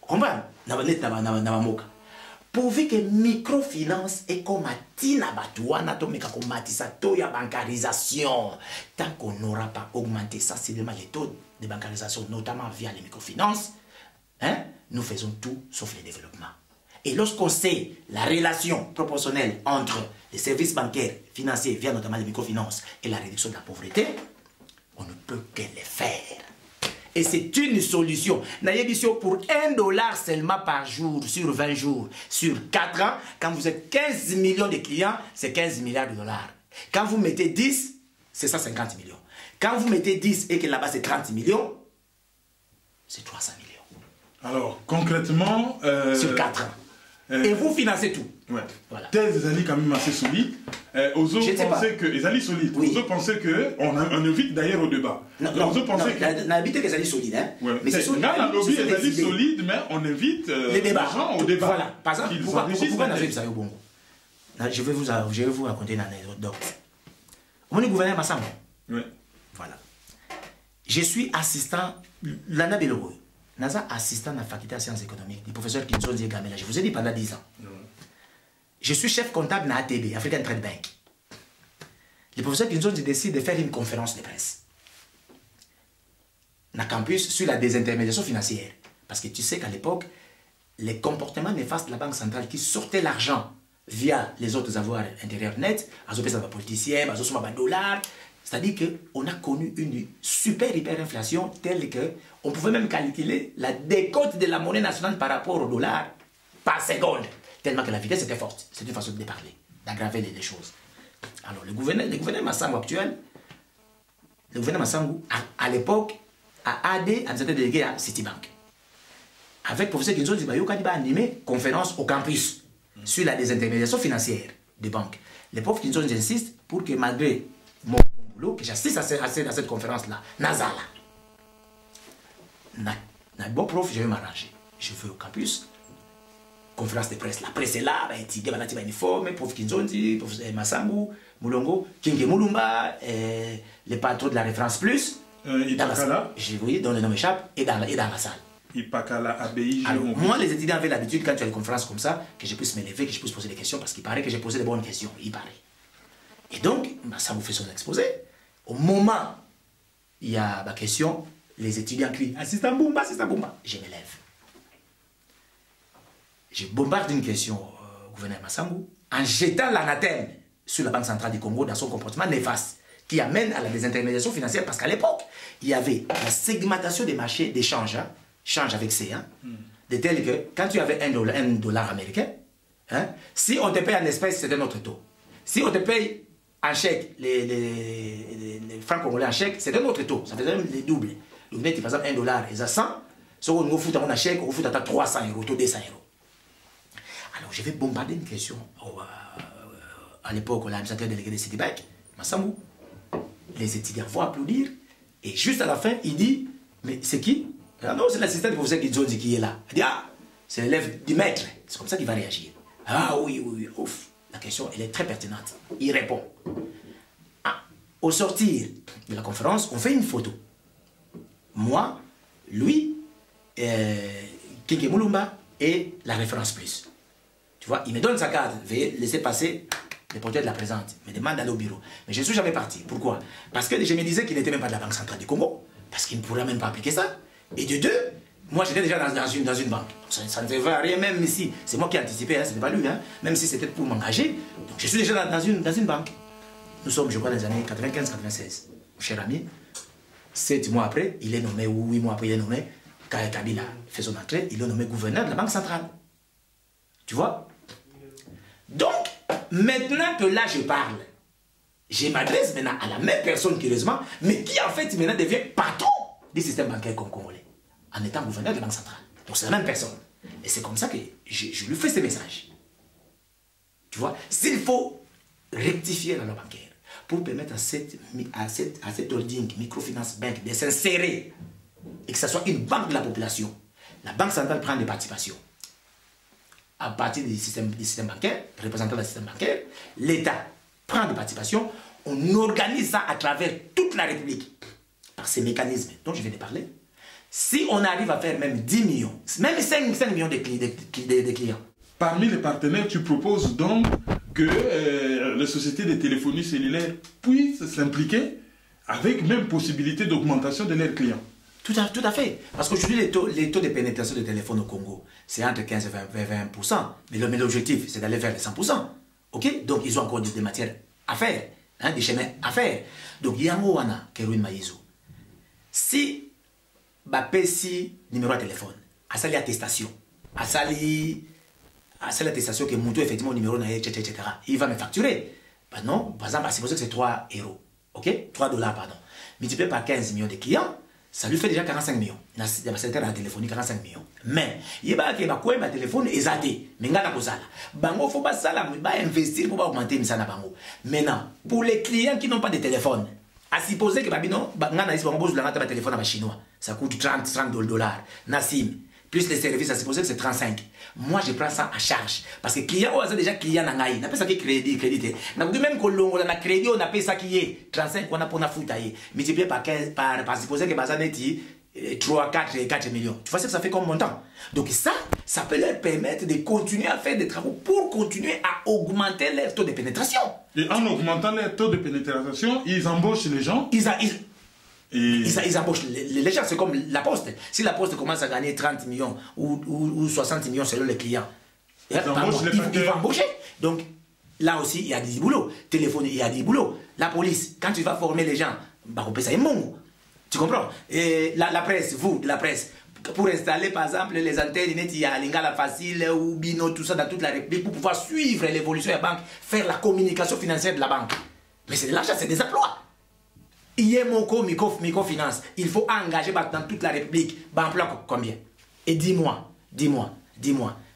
Comprends? Dans Mboka. Pourvu que microfinance est comme Tina Batouana, comme Matisato, ya bancarisation. Tant qu'on n'aura pas augmenté sensiblement les taux de bancarisation, notamment via les microfinances, hein, nous faisons tout sauf le développement. Et lorsqu'on sait la relation proportionnelle entre les services bancaires, financiers, via notamment les microfinances, et la réduction de la pauvreté, on ne peut que le faire. Et c'est une solution. Pour $1 seulement par jour, sur 20 jours, sur 4 ans, quand vous êtes 15 millions de clients, c'est 15 milliards de dollars. Quand vous mettez 10, c'est 150 millions. Quand vous mettez 10 et que là-bas c'est 30 millions, c'est 300 millions. Alors, concrètement... sur 4 ans. Et vous financez tout. Ouais. Voilà. Thèse est quand même assez solide. Aux autres pensaient que les alliés solides. Oui. Aux autres pensaient que on invite d'ailleurs au débat. Non, aux autres pensaient que on invite les alliés solides, hein. Ouais. Mais c'est solide. Dans la lobby les alliés solides, mais on invite les gens au débat. Voilà. Par exemple, pourquoi ça au Bongo? Je vais vous raconter une anecdote. On est gouverneur Massamba. Oui. Voilà. Je suis assistant Lana Beloro. Naza assistant à la faculté de sciences économiques du professeur Kinson Gamela. Je vous ai dit pendant 10 ans. Je suis chef comptable à ATB, African Trade Bank. Le professeur Kinson décide de faire une conférence de presse. Dans le campus sur la désintermédiation financière. Parce que tu sais qu'à l'époque, les comportements néfastes de la Banque centrale qui sortaient l'argent via les autres avoirs intérieurs nets, les politiciens, les dollars, c'est-à-dire qu'on a connu une super hyperinflation telle qu'on pouvait même calculer la décote de la monnaie nationale par rapport au dollar par seconde, tellement que la vitesse était forte. C'est une façon de parler, d'aggraver les choses. Alors le gouverneur Massamba actuel le gouverneur Massangou, à l'époque, a AD, administrateur délégué à Citibank. Avec le professeur Kinzo Zibayoka, il a animé conférence au campus sur la désintermédiation financière des banques. Le prof Kinzo insiste pour que malgré mon boulot, que j'assiste à cette conférence-là, Nazala. Bon prof, je vais m'arranger. Je vais au campus, conférence de presse. La presse est là, il y a un uniforme, prof Kinzondi, professeur Massangou, Moulongo, Kinge Moulumba, les patrons de la référence plus. Ipakala. Oui, dont le nom m'échappe, et dans la salle. Ipakala, ABI. Alors, moi, les étudiants avaient l'habitude, quand tu as des conférences comme ça, que je puisse m'élever, que je puisse poser des questions, parce qu'il paraît que j'ai posé des bonnes questions. Il paraît. Et donc, ça vous fait son exposé. Au moment, il y a ma question, les étudiants crient Assistant Boumba, Assistant Boumba. Je m'élève. Je bombarde une question au gouverneur Massangou en jetant l'anathème sur la Banque centrale du Congo dans son comportement néfaste qui amène à la désintermédiation financière parce qu'à l'époque, il y avait la segmentation des marchés d'échange, change avec C, de tel que quand tu avais un dollar américain, si on te paye en espèces, c'est un autre taux. Si on te paye en chèque, les francs congolais en chèque, c'est un autre taux. Ça faisait même les doubles. Donc, par exemple, un dollar, ils ont 100. Si on fout un chèque, on fout à 300 euros, taux 200 euros. Alors, je vais bombarder une question à l'époque, l'administrateur délégué de Citibank, Massangou. Les étudiants vont applaudir. Et juste à la fin, il dit, mais c'est qui? Ah non, c'est l'assistant du professeur Kinzondi qui est là. Il dit, ah, c'est l'élève du maître. C'est comme ça qu'il va réagir. Ah oui, oui, oui, ouf. La question, elle est très pertinente. Il répond. Ah, au sortir de la conférence, on fait une photo. Moi, lui, Kinge Moulumba et la référence plus. Tu vois, il me donne sa carte. Veuillez laisser passer les porteurs de la présente. Il me demande d'aller au bureau. Mais je ne suis jamais parti. Pourquoi? Parce que je me disais qu'il n'était même pas de la Banque centrale du Congo. Parce qu'il ne pourrait même pas appliquer ça. Et de deux, moi j'étais déjà dans une banque. Donc ça ne servait à rien, même si c'est moi qui ai anticipé, ce n'était pas lui. Même si c'était pour m'engager. Donc je suis déjà dans une banque. Nous sommes, je crois, dans les années 95-96. Mon cher ami, 7 mois après, il est nommé, ou 8 mois après, il est nommé, quand Kabila fait son entrée, il est nommé gouverneur de la Banque centrale. Tu vois? Donc, maintenant que là je parle, je m'adresse maintenant à la même personne, curieusement, mais qui en fait maintenant devient patron du système bancaire congolais, en étant gouverneur de la Banque centrale. Donc c'est la même personne. Et c'est comme ça que je lui fais ce message. Tu vois? S'il faut rectifier la loi bancaire pour permettre à cette holding microfinance bank de s'insérer et que ce soit une banque de la population, la Banque centrale prend des participations. À partir du système bancaire, représentant du système bancaire, l'État prend des participations, on organise ça à travers toute la République, par ces mécanismes dont je viens de parler. Si on arrive à faire même 10 millions, même 5 millions de clients. Parmi les partenaires, tu proposes donc que les sociétés de téléphonie cellulaire puissent s'impliquer avec même possibilité d'augmentation de leurs clients. Tout à fait. Parce qu'aujourd'hui, les taux de pénétration de téléphone au Congo, c'est entre 15 et 20%. Mais l'objectif, c'est d'aller vers les 100%. OK? Donc, ils ont encore des matières à faire, des chemins à faire. Donc, il y a un Wana, Kerouin Maïzo. Si Bapesi numéro de téléphone, à sali attestation, à sali attestation que Moutou effectivement numéro etc. Il va me facturer. Ben non, par exemple, c'est pour ça que c'est 3 euros. OK? 3 dollars, pardon. Multiplié par 15 millions de clients, ça lui fait déjà 45 millions. C'est un téléphone, 45 millions. Mais, il va que ma téléphone est zadé. Mais il faut pas investir pour augmenter le bango. Maintenant, pour les clients qui n'ont pas de téléphone, à supposer que babino un téléphone à chinois, ça coûte 30 dollars. Nassim, plus les services, à supposer que c'est 35. Moi, je prends ça à charge. Parce que client, on a déjà client nangaï. On appelle ça qui crédit. On a même que a crédit, on appelle ça qui est 35, on a pour la foutaille. Multiplié par 15, par supposer que Bazaneti 3, 4 millions. Tu vois ce que ça fait comme montant? Donc ça peut leur permettre de continuer à faire des travaux pour continuer à augmenter leur taux de pénétration. Et en augmentant leur taux de pénétration, ils embauchent les gens. Ils embauchent les gens, c'est comme la poste. Si la poste commence à gagner 30 millions ou 60 millions selon les clients, ils vont embaucher. Donc là aussi, il y a des boulots. Téléphone, il y a des boulots. La police, quand tu vas former les gens, ça est mon. Tu comprends? Et la presse, vous, la presse, pour installer par exemple les antennes, il y a Lingala Facile ou Bino, tout ça dans toute la République pour pouvoir suivre l'évolution de la banque, faire la communication financière de la banque. Mais c'est de l'argent, c'est des emplois. microfinance, il faut engager dans toute la République. Emploi combien? Et dis-moi.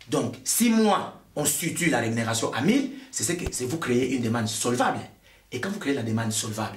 Donc, si moi, on situe la rémunération à 1000, c'est vous créez une demande solvable. Et quand vous créez la demande solvable,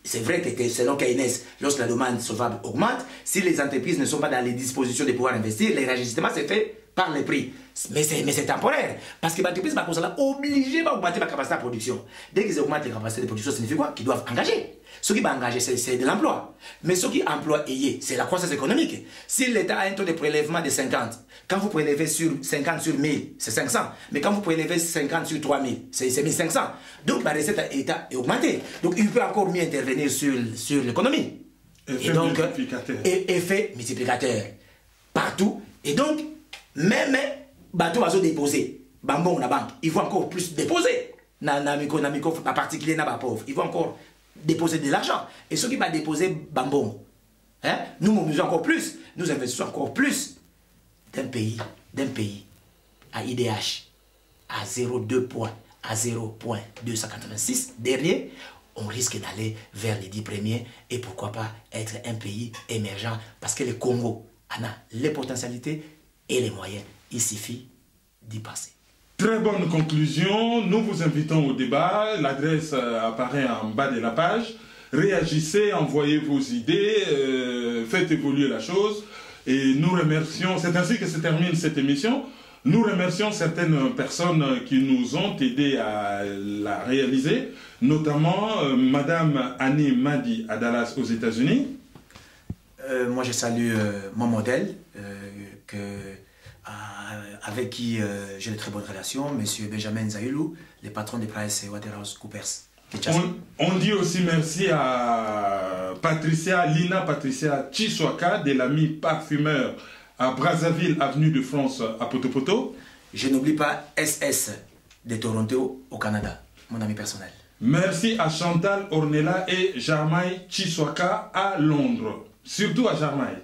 c'est vrai que selon Keynes, lorsque la demande solvable augmente, si les entreprises ne sont pas dans les dispositions de pouvoir investir, le réajustement c'est fait par les prix. Mais c'est temporaire. Parce que l'entreprise va obligée d'augmenter la capacité de production. Dès qu'ils augmentent les capacités de production, ça signifie quoi? Qu'ils doivent engager. Ce qui va engager, c'est de l'emploi. Mais ce qui emploie c'est la croissance économique. Si l'État a un taux de prélèvement de 50, quand vous prélevez sur 50 sur 1000, c'est 500. Mais quand vous prélevez 50 sur 3000, c'est 1500. Donc la recette de l'État est augmentée. Donc il peut encore mieux intervenir sur l'économie. Effet multiplicateur. Partout. Et donc, même bateau va se déposer. Bambon la banque, il faut encore plus déposer. En particulier dans les pauvres, il faut encore déposer de l'argent. Et ceux qui vont déposer bambon, hein, nous mobilisons encore plus, nous investissons encore plus d'un pays à IDH à 0,2 points, à 0,286 dernier, on risque d'aller vers les 10 premiers et pourquoi pas être un pays émergent parce que le Congo en a les potentialités et les moyens. Il suffit d'y passer. Très bonne conclusion. Nous vous invitons au débat. L'adresse apparaît en bas de la page. Réagissez, envoyez vos idées, faites évoluer la chose. Et nous remercions, c'est ainsi que se termine cette émission. Nous remercions certaines personnes qui nous ont aidés à la réaliser, notamment Madame Annie Madi à Dallas aux États-Unis. Moi, je salue mon modèle, avec qui j'ai de très bonnes relations, M. Benjamin Zaïlou, le patron de PricewaterhouseCoopers. On dit aussi merci à Lina Patricia Chiswaka de l'ami parfumeur à Brazzaville, avenue de France à Potopoto. Je n'oublie pas SS de Toronto au Canada, mon ami personnel. Merci à Chantal Ornella et Jarmaï Chiswaka à Londres, surtout à Jarmaï.